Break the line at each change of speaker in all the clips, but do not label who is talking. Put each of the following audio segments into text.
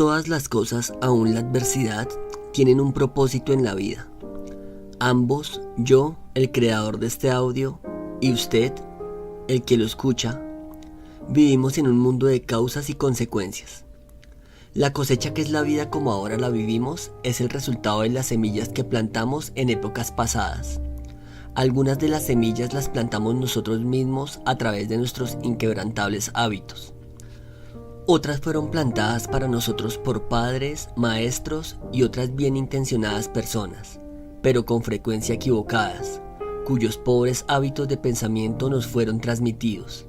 Todas las cosas, aun la adversidad, tienen un propósito en la vida. Ambos, yo, el creador de este audio, y usted, el que lo escucha, vivimos en un mundo de causas y consecuencias. La cosecha que es la vida como ahora la vivimos es el resultado de las semillas que plantamos en épocas pasadas. Algunas de las semillas las plantamos nosotros mismos a través de nuestros inquebrantables hábitos. Otras fueron plantadas para nosotros por padres, maestros y otras bien intencionadas personas, pero con frecuencia equivocadas, cuyos pobres hábitos de pensamiento nos fueron transmitidos.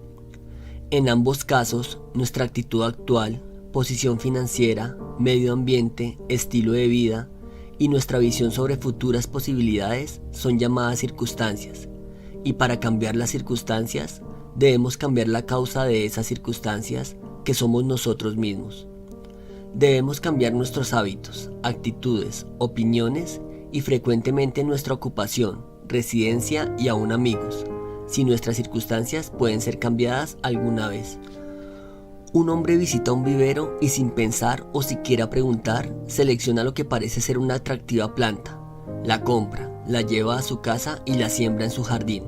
En ambos casos, nuestra actitud actual, posición financiera, medio ambiente, estilo de vida y nuestra visión sobre futuras posibilidades son llamadas circunstancias, y para cambiar las circunstancias, debemos cambiar la causa de esas circunstancias, que somos nosotros mismos. Debemos cambiar nuestros hábitos, actitudes, opiniones y frecuentemente nuestra ocupación, residencia y aún amigos, si nuestras circunstancias pueden ser cambiadas alguna vez. Un hombre visita un vivero y sin pensar o siquiera preguntar, selecciona lo que parece ser una atractiva planta, la compra, la lleva a su casa y la siembra en su jardín.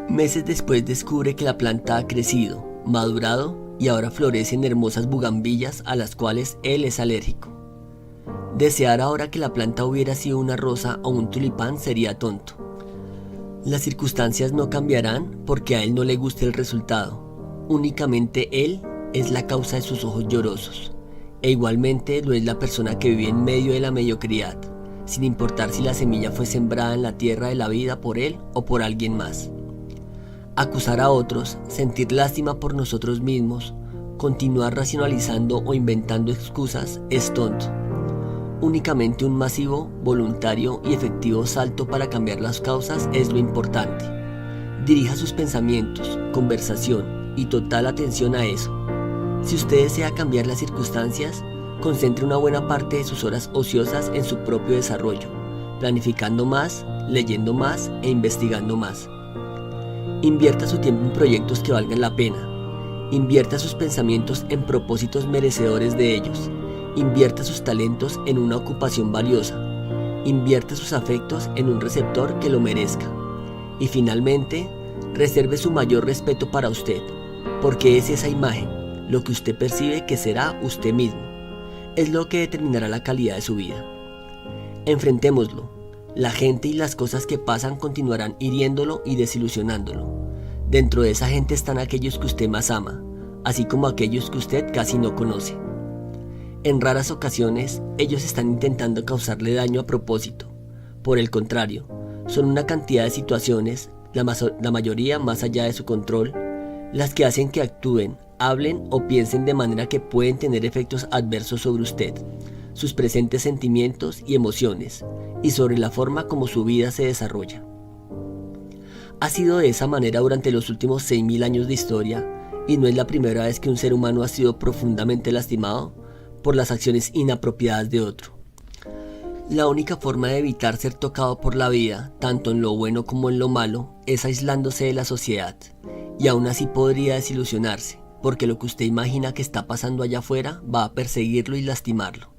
Meses después descubre que la planta ha crecido, madurado y ahora florecen hermosas bugambillas a las cuales él es alérgico. Desear ahora que la planta hubiera sido una rosa o un tulipán sería tonto. Las circunstancias no cambiarán porque a él no le guste el resultado. Únicamente él es la causa de sus ojos llorosos, e igualmente lo es la persona que vive en medio de la mediocridad, sin importar si la semilla fue sembrada en la tierra de la vida por él o por alguien más. Acusar a otros, sentir lástima por nosotros mismos, continuar racionalizando o inventando excusas es tonto. Únicamente un masivo, voluntario y efectivo salto para cambiar las causas es lo importante. Dirija sus pensamientos, conversación y total atención a eso. Si usted desea cambiar las circunstancias, concentre una buena parte de sus horas ociosas en su propio desarrollo, planificando más, leyendo más e investigando más. Invierta su tiempo en proyectos que valgan la pena. Invierta sus pensamientos en propósitos merecedores de ellos. Invierta sus talentos en una ocupación valiosa. Invierta sus afectos en un receptor que lo merezca. Y finalmente, reserve su mayor respeto para usted, porque es esa imagen, lo que usted percibe que será usted mismo, es lo que determinará la calidad de su vida. Enfrentémoslo. La gente y las cosas que pasan continuarán hiriéndolo y desilusionándolo. Dentro de esa gente están aquellos que usted más ama, así como aquellos que usted casi no conoce. En raras ocasiones, ellos están intentando causarle daño a propósito. Por el contrario, son una cantidad de situaciones, la mayoría más allá de su control, las que hacen que actúen, hablen o piensen de manera que pueden tener efectos adversos sobre usted, sus presentes sentimientos y emociones, y sobre la forma como su vida se desarrolla. Ha sido de esa manera durante los últimos 6.000 años de historia, y no es la primera vez que un ser humano ha sido profundamente lastimado por las acciones inapropiadas de otro. La única forma de evitar ser tocado por la vida, tanto en lo bueno como en lo malo, es aislándose de la sociedad, y aún así podría desilusionarse, porque lo que usted imagina que está pasando allá afuera va a perseguirlo y lastimarlo.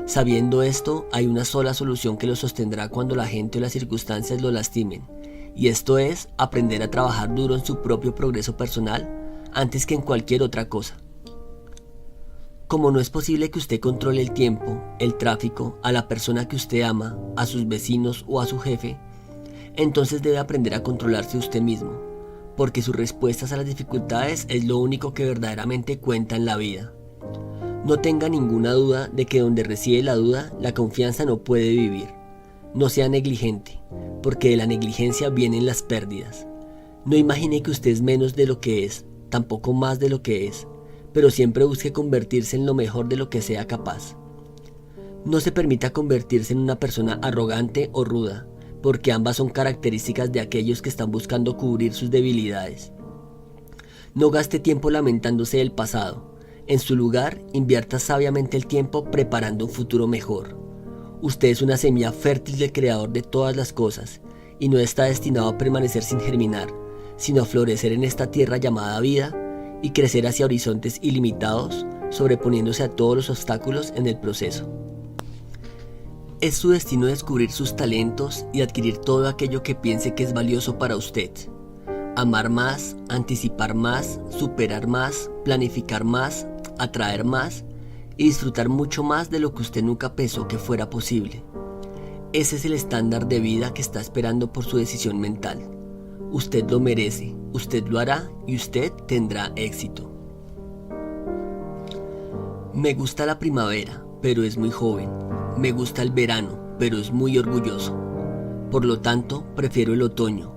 Sabiendo esto, hay una sola solución que lo sostendrá cuando la gente o las circunstancias lo lastimen, y esto es aprender a trabajar duro en su propio progreso personal antes que en cualquier otra cosa. Como no es posible que usted controle el tiempo, el tráfico, a la persona que usted ama, a sus vecinos o a su jefe, entonces debe aprender a controlarse usted mismo, porque sus respuestas a las dificultades es lo único que verdaderamente cuenta en la vida. No tenga ninguna duda de que donde reside la duda, la confianza no puede vivir. No sea negligente, porque de la negligencia vienen las pérdidas. No imagine que usted es menos de lo que es, tampoco más de lo que es, pero siempre busque convertirse en lo mejor de lo que sea capaz. No se permita convertirse en una persona arrogante o ruda, porque ambas son características de aquellos que están buscando cubrir sus debilidades. No gaste tiempo lamentándose del pasado. En su lugar, invierta sabiamente el tiempo preparando un futuro mejor. Usted es una semilla fértil del creador de todas las cosas y no está destinado a permanecer sin germinar, sino a florecer en esta tierra llamada vida y crecer hacia horizontes ilimitados sobreponiéndose a todos los obstáculos en el proceso. Es su destino descubrir sus talentos y adquirir todo aquello que piense que es valioso para usted. Amar más, anticipar más, superar más, planificar más, atraer más y disfrutar mucho más de lo que usted nunca pensó que fuera posible. Ese es el estándar de vida que está esperando por su decisión mental. Usted lo merece, usted lo hará y usted tendrá éxito. Me gusta la primavera, pero es muy joven. Me gusta el verano, pero es muy orgulloso. Por lo tanto, prefiero el otoño,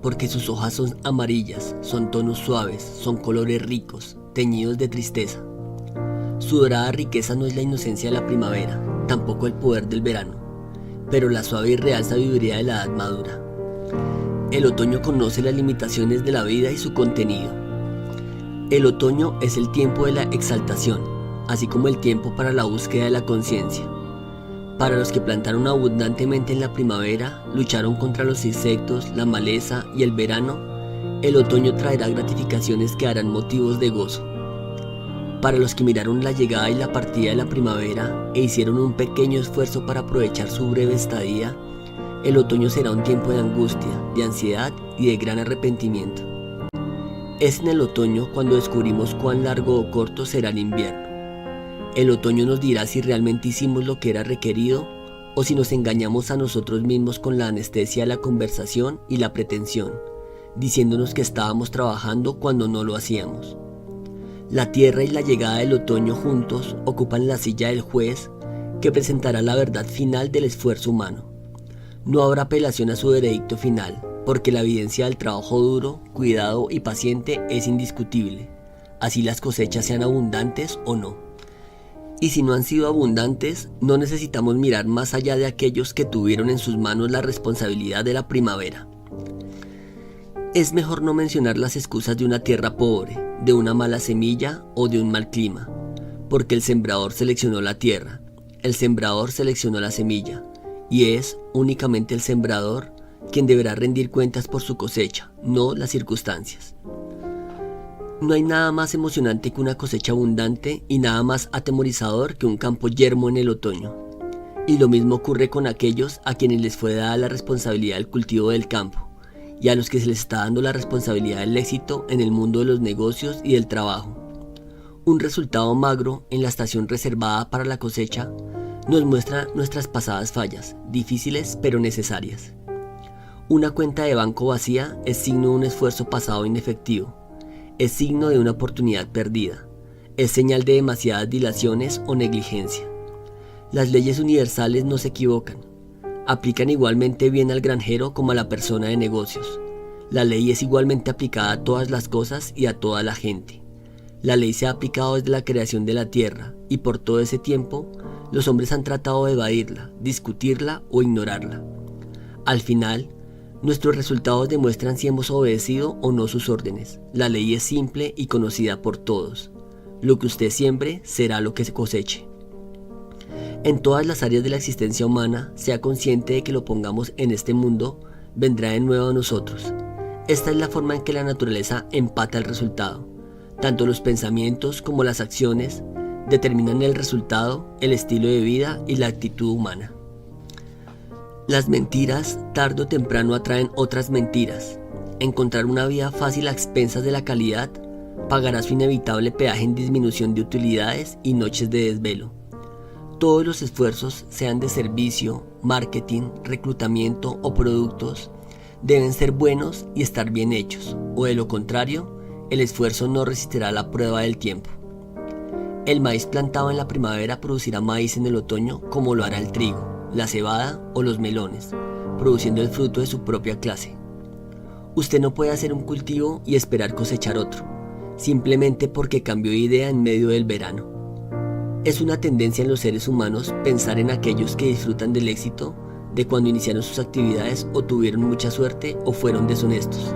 porque sus hojas son amarillas, son tonos suaves, son colores ricos, teñidos de tristeza. Su dorada riqueza no es la inocencia de la primavera, tampoco el poder del verano, pero la suave y real sabiduría de la edad madura. El otoño conoce las limitaciones de la vida y su contenido. El otoño es el tiempo de la exaltación, así como el tiempo para la búsqueda de la conciencia. Para los que plantaron abundantemente en la primavera, lucharon contra los insectos, la maleza y el verano, el otoño traerá gratificaciones que harán motivos de gozo. Para los que miraron la llegada y la partida de la primavera e hicieron un pequeño esfuerzo para aprovechar su breve estadía, el otoño será un tiempo de angustia, de ansiedad y de gran arrepentimiento. Es en el otoño cuando descubrimos cuán largo o corto será el invierno. El otoño nos dirá si realmente hicimos lo que era requerido o si nos engañamos a nosotros mismos con la anestesia de la conversación y la pretensión, diciéndonos que estábamos trabajando cuando no lo hacíamos. La tierra y la llegada del otoño juntos ocupan la silla del juez que presentará la verdad final del esfuerzo humano. No habrá apelación a su veredicto final, porque la evidencia del trabajo duro, cuidado y paciente es indiscutible, así las cosechas sean abundantes o no. Y si no han sido abundantes, no necesitamos mirar más allá de aquellos que tuvieron en sus manos la responsabilidad de la primavera. Es mejor no mencionar las excusas de una tierra pobre, de una mala semilla o de un mal clima, porque el sembrador seleccionó la tierra, el sembrador seleccionó la semilla, y es únicamente el sembrador quien deberá rendir cuentas por su cosecha, no las circunstancias. No hay nada más emocionante que una cosecha abundante y nada más atemorizador que un campo yermo en el otoño. Y lo mismo ocurre con aquellos a quienes les fue dada la responsabilidad del cultivo del campo y a los que se les está dando la responsabilidad del éxito en el mundo de los negocios y del trabajo. Un resultado magro en la estación reservada para la cosecha nos muestra nuestras pasadas fallas, difíciles pero necesarias. Una cuenta de banco vacía es signo de un esfuerzo pasado inefectivo. Es signo de una oportunidad perdida, es señal de demasiadas dilaciones o negligencia. Las leyes universales no se equivocan, aplican igualmente bien al granjero como a la persona de negocios. La ley es igualmente aplicada a todas las cosas y a toda la gente. La ley se ha aplicado desde la creación de la tierra y por todo ese tiempo los hombres han tratado de evadirla, discutirla o ignorarla. Al final, nuestros resultados demuestran si hemos obedecido o no sus órdenes. La ley es simple y conocida por todos. Lo que usted siembre será lo que se coseche. En todas las áreas de la existencia humana, sea consciente de que lo pongamos en este mundo, vendrá de nuevo a nosotros. Esta es la forma en que la naturaleza empata el resultado. Tanto los pensamientos como las acciones determinan el resultado, el estilo de vida y la actitud humana. Las mentiras, tarde o temprano, atraen otras mentiras. Encontrar una vida fácil a expensas de la calidad pagará su inevitable peaje en disminución de utilidades y noches de desvelo. Todos los esfuerzos, sean de servicio, marketing, reclutamiento o productos, deben ser buenos y estar bien hechos, o de lo contrario, el esfuerzo no resistirá la prueba del tiempo. El maíz plantado en la primavera producirá maíz en el otoño como lo hará el trigo, la cebada o los melones, produciendo el fruto de su propia clase. Usted no puede hacer un cultivo y esperar cosechar otro, simplemente porque cambió de idea en medio del verano. Es una tendencia en los seres humanos pensar en aquellos que disfrutan del éxito de cuando iniciaron sus actividades o tuvieron mucha suerte o fueron deshonestos.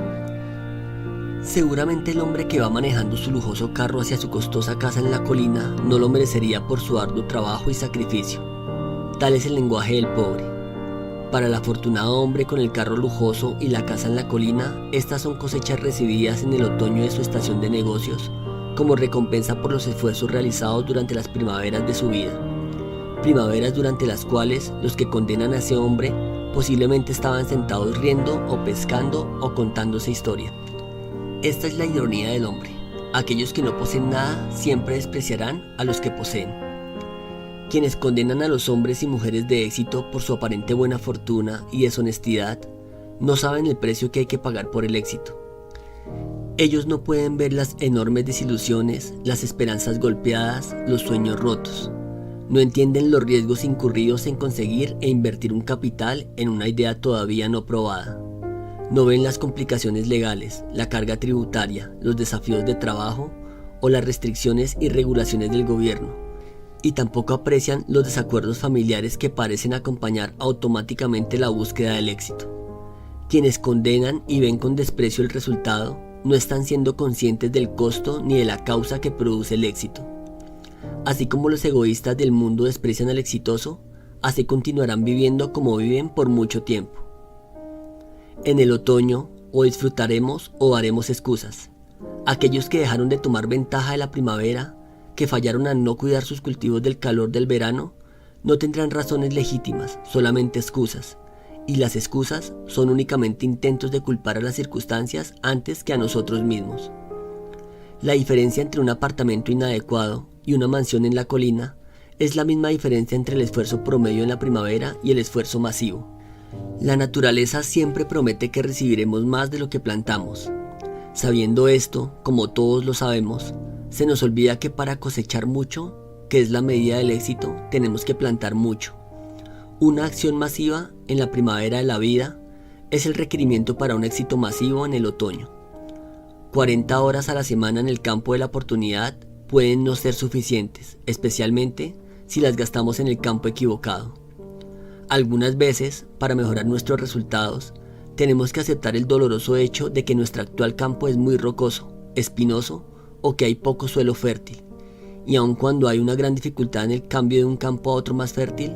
Seguramente el hombre que va manejando su lujoso carro hacia su costosa casa en la colina no lo merecería por su arduo trabajo y sacrificio. Tal es el lenguaje del pobre. Para el afortunado hombre con el carro lujoso y la casa en la colina, estas son cosechas recibidas en el otoño de su estación de negocios, como recompensa por los esfuerzos realizados durante las primaveras de su vida. Primaveras durante las cuales los que condenan a ese hombre posiblemente estaban sentados riendo o pescando o contándose historia. Esta es la ironía del hombre. Aquellos que no poseen nada siempre despreciarán a los que poseen. Quienes condenan a los hombres y mujeres de éxito por su aparente buena fortuna y deshonestidad, no saben el precio que hay que pagar por el éxito. Ellos no pueden ver las enormes desilusiones, las esperanzas golpeadas, los sueños rotos. No entienden los riesgos incurridos en conseguir e invertir un capital en una idea todavía no probada. No ven las complicaciones legales, la carga tributaria, los desafíos de trabajo o las restricciones y regulaciones del gobierno. Y tampoco aprecian los desacuerdos familiares que parecen acompañar automáticamente la búsqueda del éxito. Quienes condenan y ven con desprecio el resultado no están siendo conscientes del costo ni de la causa que produce el éxito. Así como los egoístas del mundo desprecian al exitoso, así continuarán viviendo como viven por mucho tiempo. En el otoño, o disfrutaremos o haremos excusas. Aquellos que dejaron de tomar ventaja de la primavera, que fallaron al no cuidar sus cultivos del calor del verano, no tendrán razones legítimas, solamente excusas. Y las excusas son únicamente intentos de culpar a las circunstancias antes que a nosotros mismos. La diferencia entre un apartamento inadecuado y una mansión en la colina es la misma diferencia entre el esfuerzo promedio en la primavera y el esfuerzo masivo. La naturaleza siempre promete que recibiremos más de lo que plantamos. Sabiendo esto, como todos lo sabemos, se nos olvida que para cosechar mucho, que es la medida del éxito, tenemos que plantar mucho. Una acción masiva en la primavera de la vida es el requerimiento para un éxito masivo en el otoño. 40 horas a la semana en el campo de la oportunidad pueden no ser suficientes, especialmente si las gastamos en el campo equivocado. Algunas veces, para mejorar nuestros resultados, tenemos que aceptar el doloroso hecho de que nuestro actual campo es muy rocoso, espinoso o que hay poco suelo fértil. Y aun cuando hay una gran dificultad en el cambio de un campo a otro más fértil,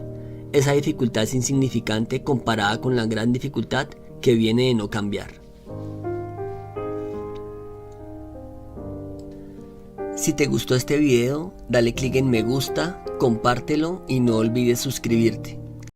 esa dificultad es insignificante comparada con la gran dificultad que viene de no cambiar. Si te gustó este video, dale clic en me gusta, compártelo y no olvides suscribirte.